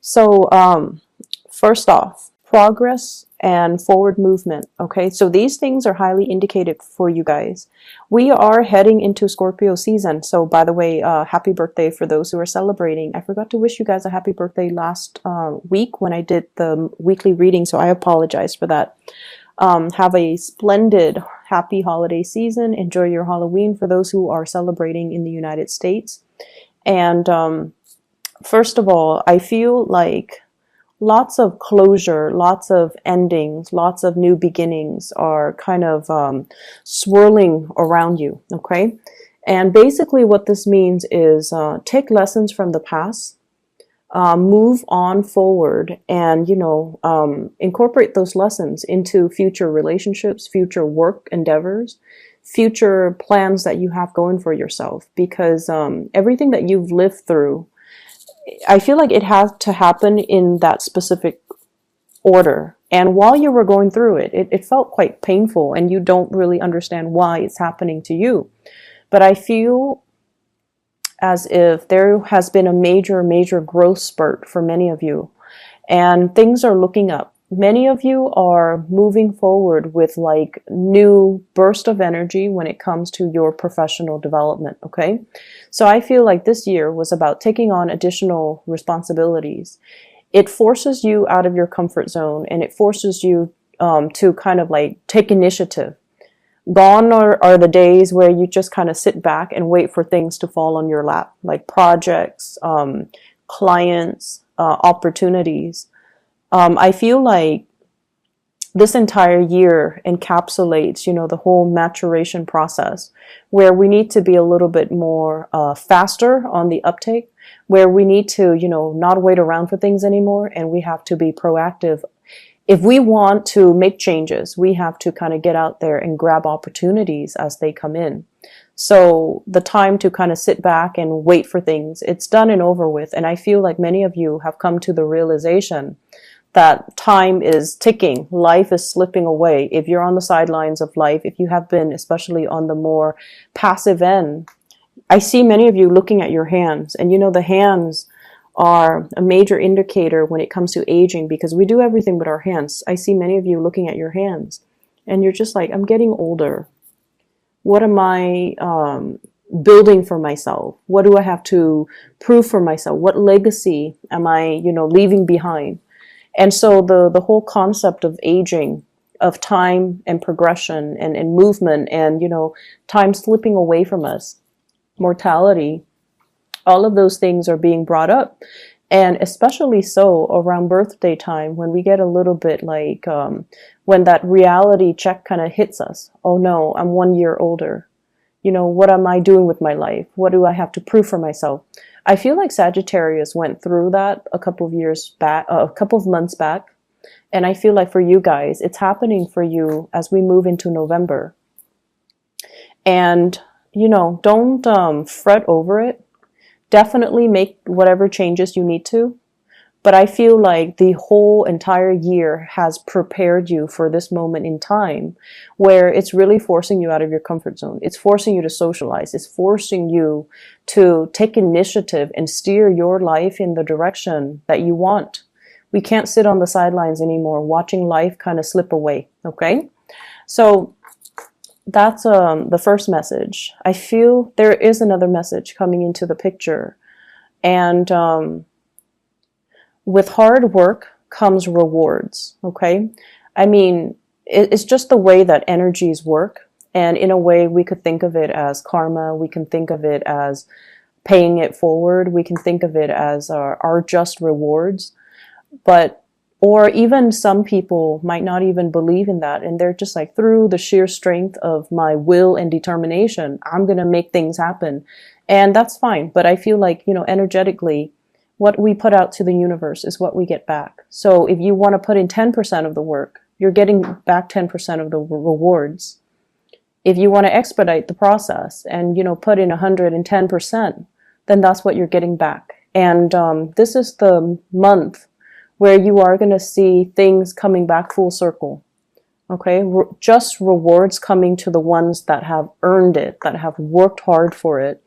So, first off, progress and forward movement. Okay, so these things are highly indicated for you guys. We are heading into Scorpio season. So, by the way, happy birthday for those who are celebrating. I forgot to wish you guys a happy birthday last week when I did the weekly reading, so I apologize for that. Have a splendid, happy holiday season. Enjoy your Halloween for those who are celebrating in the United States. And first of all, I feel like lots of closure, lots of endings, lots of new beginnings are kind of swirling around you, okay? And basically what this means is take lessons from the past, move on forward, and, incorporate those lessons into future relationships, future work endeavors, future plans that you have going for yourself. Because everything that you've lived through, I feel like it has to happen in that specific order. And while you were going through it, it felt quite painful and you don't really understand why it's happening to you. But I feel as if there has been a major growth spurt for many of you and things are looking up. Many of you are moving forward with like new burst of energy when it comes to your professional development, okay? So I feel like this year was about taking on additional responsibilities. It forces you out of your comfort zone and it forces you to kind of like take initiative. Gone are the days where you just kind of sit back and wait for things to fall on your lap, like projects, clients, opportunities. I feel like this entire year encapsulates, the whole maturation process where we need to be a little bit more faster on the uptake, where we need to, not wait around for things anymore, and we have to be proactive. If we want to make changes, we have to kind of get out there and grab opportunities as they come in. So the time to kind of sit back and wait for things, it's done and over with. And I feel like many of you have come to the realization that time is ticking, life is slipping away. If you're on the sidelines of life, if you have been, especially on the more passive end, I see many of you looking at your hands, and the hands are a major indicator when it comes to aging because we do everything with our hands. I see many of you looking at your hands and you're just like, I'm getting older. What am I building for myself? What do I have to prove for myself? What legacy am I, leaving behind? And so the whole concept of aging, of time and progression and movement and, time slipping away from us, mortality, all of those things are being brought up. And especially so around birthday time when we get a little bit like, when that reality check kind of hits us. Oh no, I'm 1 year older. What am I doing with my life? What do I have to prove for myself? I feel like Sagittarius went through that a couple of months back. And I feel like for you guys, it's happening for you as we move into November. And, don't fret over it. Definitely make whatever changes you need to. But I feel like the whole entire year has prepared you for this moment in time where it's really forcing you out of your comfort zone. It's forcing you to socialize. It's forcing you to take initiative and steer your life in the direction that you want. We can't sit on the sidelines anymore watching life kind of slip away, okay? So that's the first message. I feel there is another message coming into the picture. And with hard work comes rewards, okay? I mean, it's just the way that energies work. And in a way, we could think of it as karma. We can think of it as paying it forward. We can think of it as our just rewards. Or even some people might not even believe in that. And they're just like, through the sheer strength of my will and determination, I'm going to make things happen. And that's fine. But I feel like, energetically, what we put out to the universe is what we get back. So if you want to put in 10% of the work, you're getting back 10% of the rewards. If you want to expedite the process and, put in 110%, then that's what you're getting back. And this is the month where you are going to see things coming back full circle. Okay? Just rewards coming to the ones that have earned it, that have worked hard for it.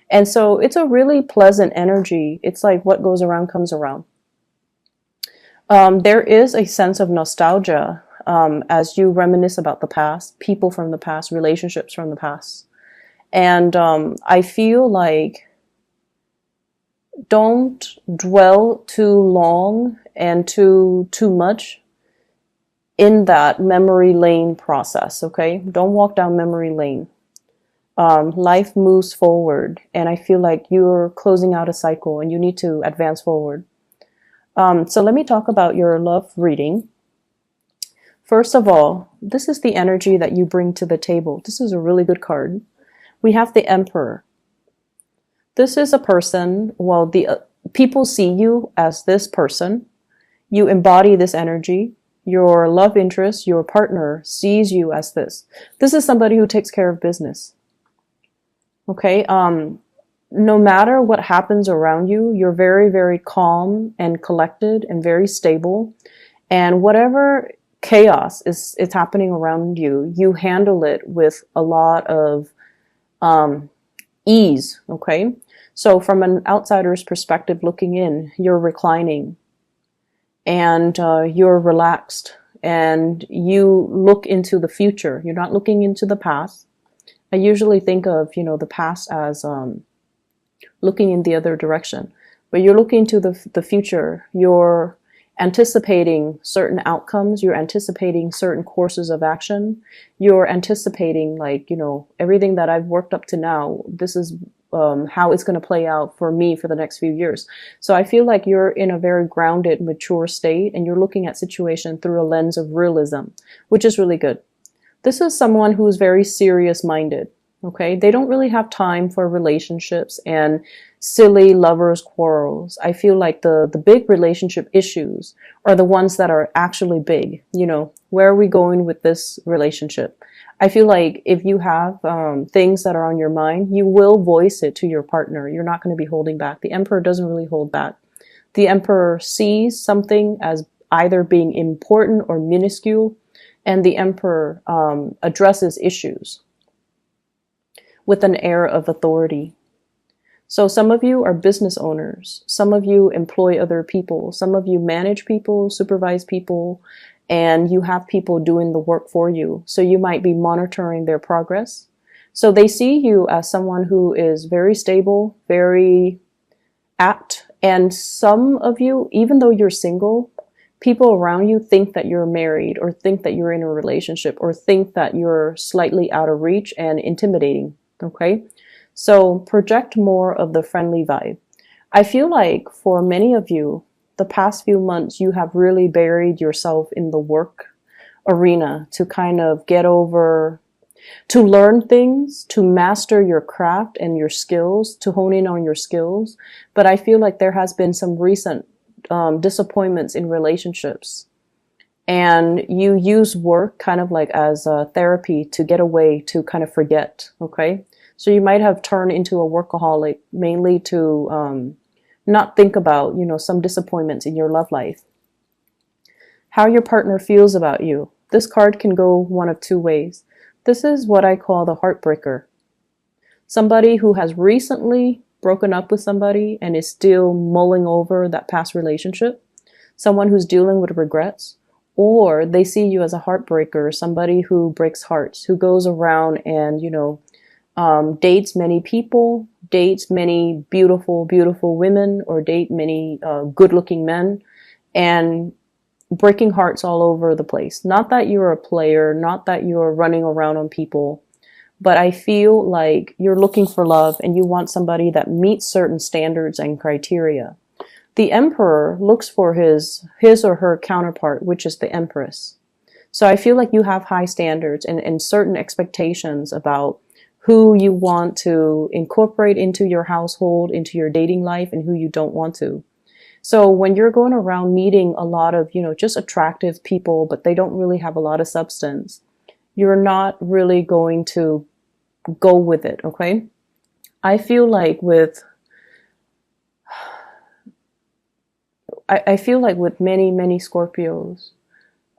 And so it's a really pleasant energy. It's like what goes around comes around. There is a sense of nostalgia as you reminisce about the past, people from the past, relationships from the past. And I feel like don't dwell too long and too much in that memory lane process, okay? Don't walk down memory lane. Life moves forward, and I feel like you're closing out a cycle and you need to advance forward. So let me talk about your love reading. First of all, this is the energy that you bring to the table. This is a really good card. We have the Emperor. This is a person, well, the people see you as this person. You embody this energy. Your love interest, your partner sees you as this. This is somebody who takes care of business. Okay, no matter what happens around you, you're very, very calm and collected and very stable. And whatever chaos is happening around you, you handle it with a lot of ease, okay? So from an outsider's perspective looking in, you're reclining and you're relaxed and you look into the future. You're not looking into the past. I usually think of, the past as looking in the other direction, but you're looking to the future. You're anticipating certain outcomes. You're anticipating certain courses of action. You're anticipating, like, everything that I've worked up to now. This is how it's going to play out for me for the next few years. So I feel like you're in a very grounded, mature state, and you're looking at situation through a lens of realism, which is really good. This is someone who's very serious-minded, okay? They don't really have time for relationships and silly lovers' quarrels. I feel like the big relationship issues are the ones that are actually big. Where are we going with this relationship? I feel like if you have things that are on your mind, you will voice it to your partner. You're not going to be holding back. The Emperor doesn't really hold back. The Emperor sees something as either being important or minuscule, and the Emperor addresses issues with an air of authority. So some of you are business owners. Some of you employ other people. Some of you manage people, supervise people, and you have people doing the work for you. So you might be monitoring their progress. So they see you as someone who is very stable, very apt. And some of you, even though you're single, people around you think that you're married or think that you're in a relationship or think that you're slightly out of reach and intimidating, okay? So project more of the friendly vibe. I feel like for many of you, the past few months, you have really buried yourself in the work arena to kind of get over, to learn things, to master your craft and your skills, to hone in on your skills. But I feel like there has been some recent disappointments in relationships, and you use work kind of like as a therapy to get away, to kind of forget, okay? So you might have turned into a workaholic mainly to not think about, some disappointments in your love life. How your partner feels about you. This card can go one of two ways. This is what I call the heartbreaker. Somebody who has recently broken up with somebody and is still mulling over that past relationship. Someone who's dealing with regrets. Or they see you as a heartbreaker, somebody who breaks hearts, who goes around and, dates many people, dates many beautiful, beautiful women, or date many good-looking men, and breaking hearts all over the place. Not that you're a player, not that you're running around on people, but I feel like you're looking for love and you want somebody that meets certain standards and criteria. The Emperor looks for his or her counterpart, which is the Empress. So I feel like you have high standards and certain expectations about who you want to incorporate into your household, into your dating life, and who you don't want to. So when you're going around meeting a lot of, just attractive people, but they don't really have a lot of substance, you're not really going to go with it, okay? I feel like with many, many Scorpios,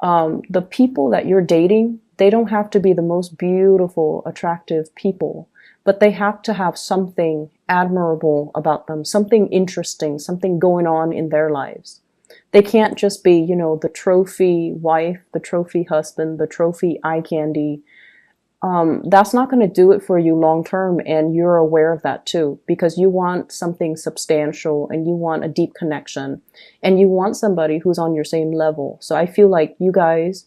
the people that you're dating, they don't have to be the most beautiful, attractive people, but they have to have something admirable about them, something interesting, something going on in their lives. They can't just be, you know, the trophy wife, the trophy husband, the trophy eye candy. That's not going to do it for you long term, and you're aware of that too, because you want something substantial and you want a deep connection and you want somebody who's on your same level. So I feel like you guys,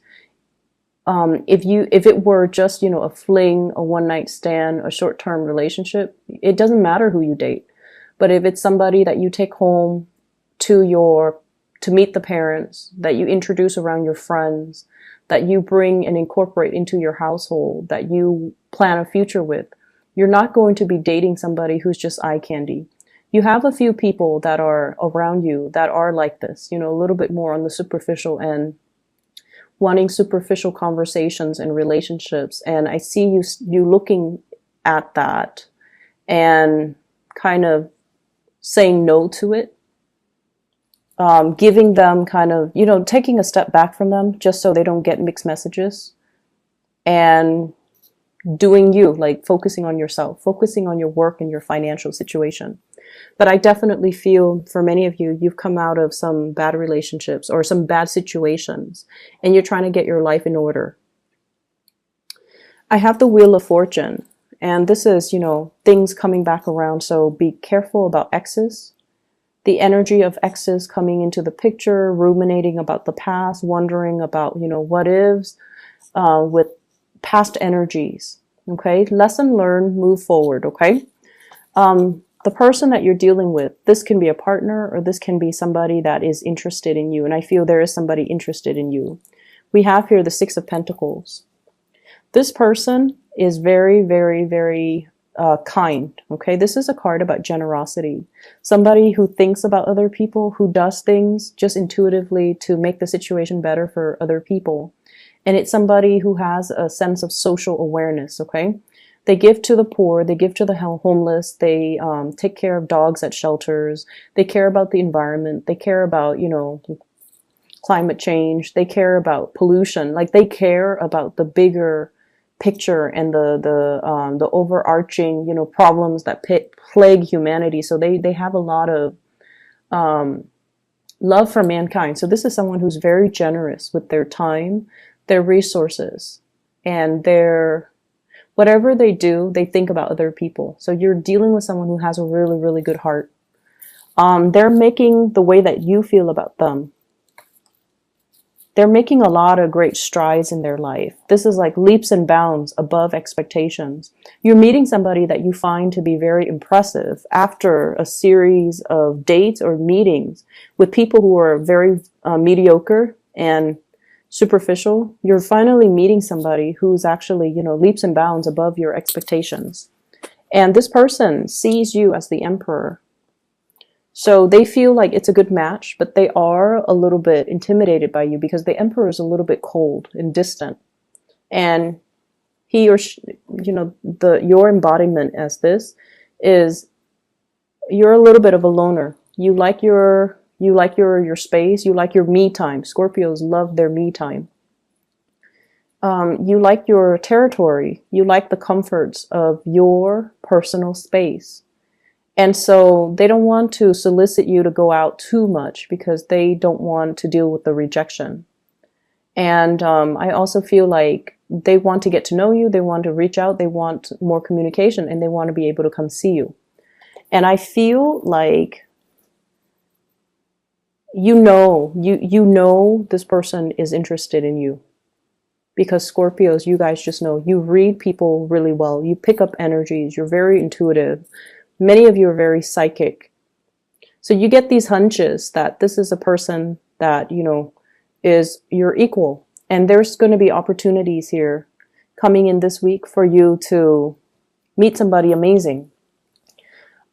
if it were just, you know, a fling, a one night stand, a short term relationship, it doesn't matter who you date. But if it's somebody that you take home to meet the parents, that you introduce around your friends, that you bring and incorporate into your household, that you plan a future with, you're not going to be dating somebody who's just eye candy. You have a few people that are around you that are like this, you know, a little bit more on the superficial end, wanting superficial conversations and relationships. And I see you looking at that and kind of saying no to it, giving them kind of, you know, taking a step back from them just so they don't get mixed messages, and doing you, like focusing on yourself, focusing on your work and your financial situation. But I definitely feel for many of you, you've come out of some bad relationships or some bad situations, and you're trying to get your life in order. I have the Wheel of Fortune, and this is, you know, things coming back around. So be careful about exes. The energy of exes coming into the picture, ruminating about the past, wondering about, you know, what ifs, with past energies. Okay. Lesson learned, move forward. Okay. The person that you're dealing with, this can be a partner or this can be somebody that is interested in you. And I feel there is somebody interested in you. We have here the Six of Pentacles. This person is very, very, very kind. Okay, this is a card about generosity. Somebody who thinks about other people, who does things just intuitively to make the situation better for other people. And it's somebody who has a sense of social awareness. Okay, they give to the poor, they give to the homeless, they take care of dogs at shelters, they care about the environment, they care about, you know, climate change, they care about pollution, like they care about the bigger picture and the overarching, you know, problems that plague humanity. So they have a lot of love for mankind. So this is someone who's very generous with their time, their resources, and their whatever they do, they think about other people. So you're dealing with someone who has a really, really good heart. They're making the way that you feel about them. They're making a lot of great strides in their life. This is like leaps and bounds above expectations. You're meeting somebody that you find to be very impressive after a series of dates or meetings with people who are very mediocre and superficial. You're finally meeting somebody who's actually, you know, leaps and bounds above your expectations. And this person sees you as the emperor. So they feel like it's a good match, but they are a little bit intimidated by you because the emperor is a little bit cold and distant. And he or she, you know, your embodiment as this is you're a little bit of a loner. You like your space. You like your me time. Scorpios love their me time. You like your territory. You like the comforts of your personal space. And so they don't want to solicit you to go out too much because they don't want to deal with the rejection. And I also feel like they want to get to know you. They want to reach out. They want more communication, and they want to be able to come see you. And I feel like you know this person is interested in you. Because Scorpios, you guys just know, you read people really well. You pick up energies. You're very intuitive. Many of you are very psychic. So you get these hunches that this is a person that, you know, is your equal. And there's going to be opportunities here coming in this week for you to meet somebody amazing.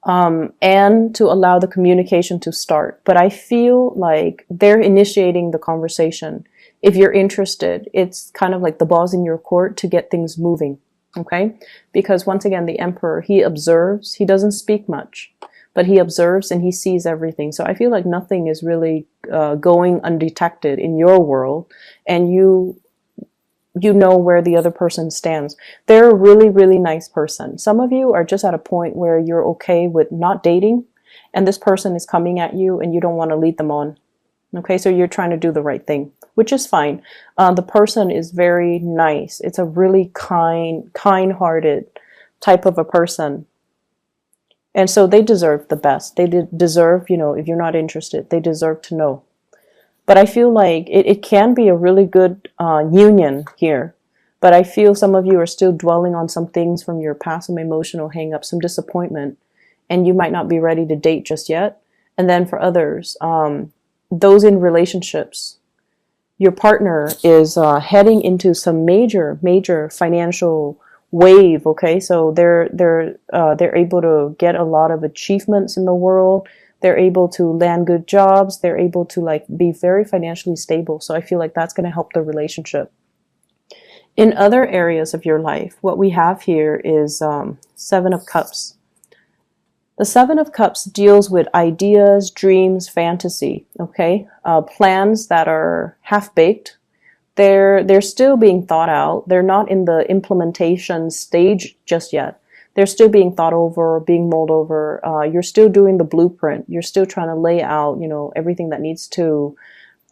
And to allow the communication to start. But I feel like they're initiating the conversation. If you're interested, it's kind of like the ball's in your court to get things moving. Okay? Because once again, the emperor, he observes, he doesn't speak much, but he observes and he sees everything. So I feel like nothing is really going undetected in your world, and you know where the other person stands. They're a really, really nice person. Some of you are just at a point where you're okay with not dating, and this person is coming at you and you don't want to lead them on. Okay, so you're trying to do the right thing, which is fine. The person is very nice. It's a really kind-hearted type of a person. And so they deserve the best. They deserve, if you're not interested, they deserve to know. But I feel like it can be a really good union here. But I feel some of you are still dwelling on some things from your past, some emotional hang-up, some disappointment, and you might not be ready to date just yet. And then for others, those in relationships, your partner is heading into some major financial wave. Okay, so they're able to get a lot of achievements in the world. They're able to land good jobs. They're able to like be very financially stable. So I feel like that's going to help the relationship. In other areas of your life, what we have here is Seven of Cups. The Seven of Cups deals with ideas, dreams, fantasy, okay? Plans that are half-baked. They're still being thought out. They're not in the implementation stage just yet. They're still being thought over, being mulled over. You're still doing the blueprint. You're still trying to lay out, everything that needs to,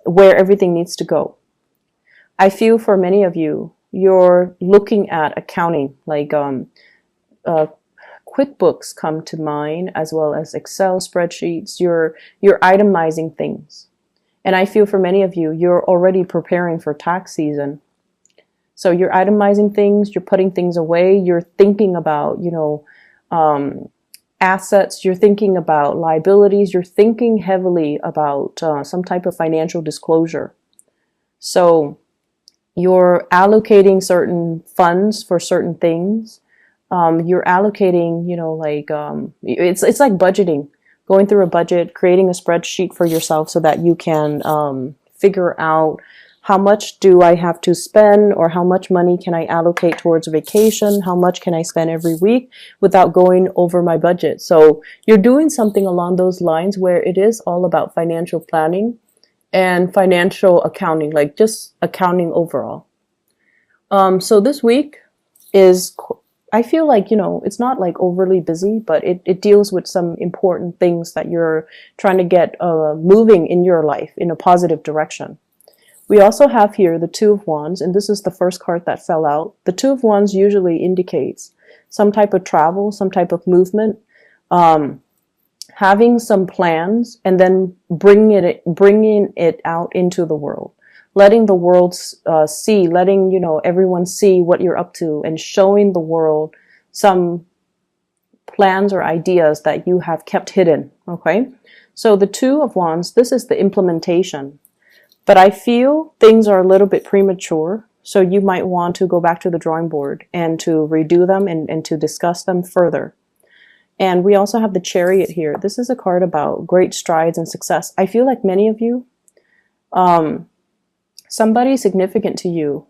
where everything needs to go. I feel for many of you, you're looking at accounting, like QuickBooks come to mind, as well as Excel spreadsheets. You're itemizing things. And I feel for many of you, you're already preparing for tax season. So you're itemizing things, you're putting things away, you're thinking about, assets, you're thinking about liabilities, you're thinking heavily about some type of financial disclosure. So you're allocating certain funds for certain things. You're allocating, it's like budgeting, going through a budget, creating a spreadsheet for yourself so that you can figure out how much do I have to spend, or how much money can I allocate towards vacation? How much can I spend every week without going over my budget? So you're doing something along those lines where it is all about financial planning and financial accounting, like just accounting overall. So this week is, I feel like, it's not like overly busy, but it deals with some important things that you're trying to get moving in your life in a positive direction. We also have here the Two of Wands, and this is the first card that fell out. The Two of Wands usually indicates some type of travel, some type of movement, having some plans, and then bringing it out into the world. Letting the world see, letting, everyone see what you're up to, and showing the world some plans or ideas that you have kept hidden, okay? So the Two of Wands, this is the implementation. But I feel things are a little bit premature, so you might want to go back to the drawing board and to redo them and to discuss them further. And we also have the Chariot here. This is a card about great strides and success. I feel like many of you, somebody significant to you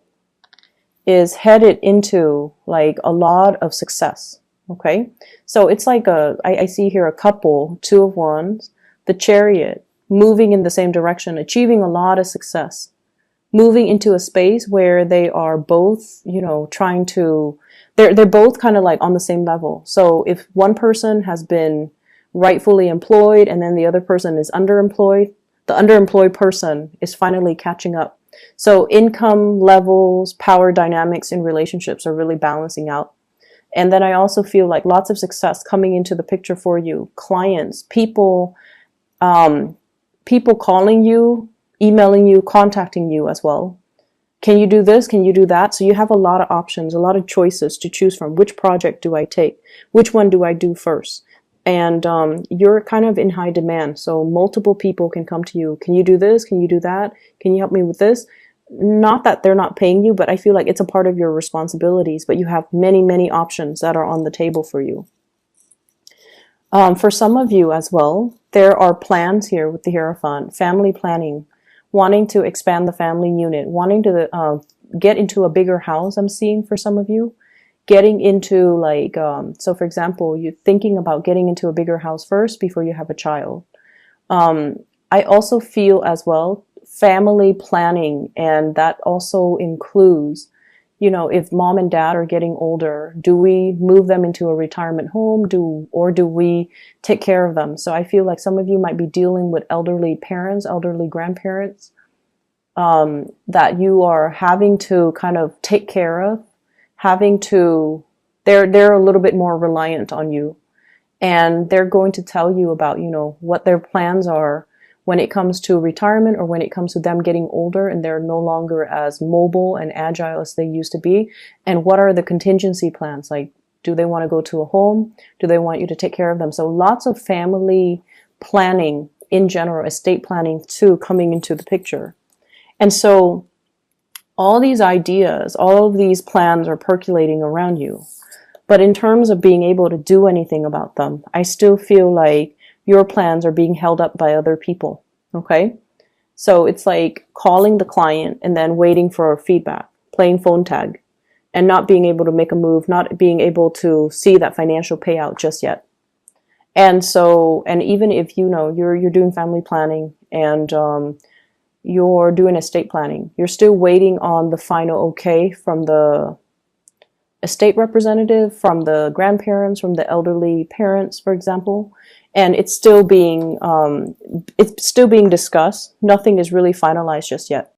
is headed into like a lot of success, okay? So it's like I see here a couple, Two of Wands, the Chariot, moving in the same direction, achieving a lot of success, moving into a space where they are both, trying to, they're both kind of like on the same level. So if one person has been rightfully employed and then the other person is underemployed, the underemployed person is finally catching up. So income levels, power dynamics in relationships are really balancing out. And then I also feel like lots of success coming into the picture for you. Clients, people calling you, emailing you, contacting you as well. Can you do this? Can you do that? So you have a lot of options, a lot of choices to choose from. Which project do I take? Which one do I do first? And you're kind of in high demand. So multiple people can come to you. Can you do this? Can you do that? Can you help me with this? Not that they're not paying you, but I feel like it's a part of your responsibilities. But you have many options that are on the table for you. For some of you as well, there are plans here with the Hierophant, family planning, wanting to expand the family unit, wanting to get into a bigger house. I'm seeing for some of you, getting into like, so for example, you're thinking about getting into a bigger house first before you have a child. I also feel as well, family planning, and that also includes you know, if mom and dad are getting older, do we move them into a retirement home, or do we take care of them? So I feel like some of you might be dealing with elderly parents, elderly grandparents, that you are having to kind of take care of, having to, they're a little bit more reliant on you, and they're going to tell you about, you know, what their plans are when it comes to retirement, or when it comes to them getting older and they're no longer as mobile and agile as they used to be. And what are the contingency plans? Like, do they want to go to a home? Do they want you to take care of them? So lots of family planning in general, estate planning too, coming into the picture. And so all these ideas, all of these plans are percolating around you. But in terms of being able to do anything about them, I still feel like your plans are being held up by other people. Okay? So it's like calling the client and then waiting for feedback, playing phone tag, and not being able to make a move, not being able to see that financial payout just yet. And so, and even if you know you're doing family planning and you're doing estate planning, you're still waiting on the final okay from the estate representative, from the grandparents, from the elderly parents, for example, and it's still being discussed. Nothing is really finalized just yet.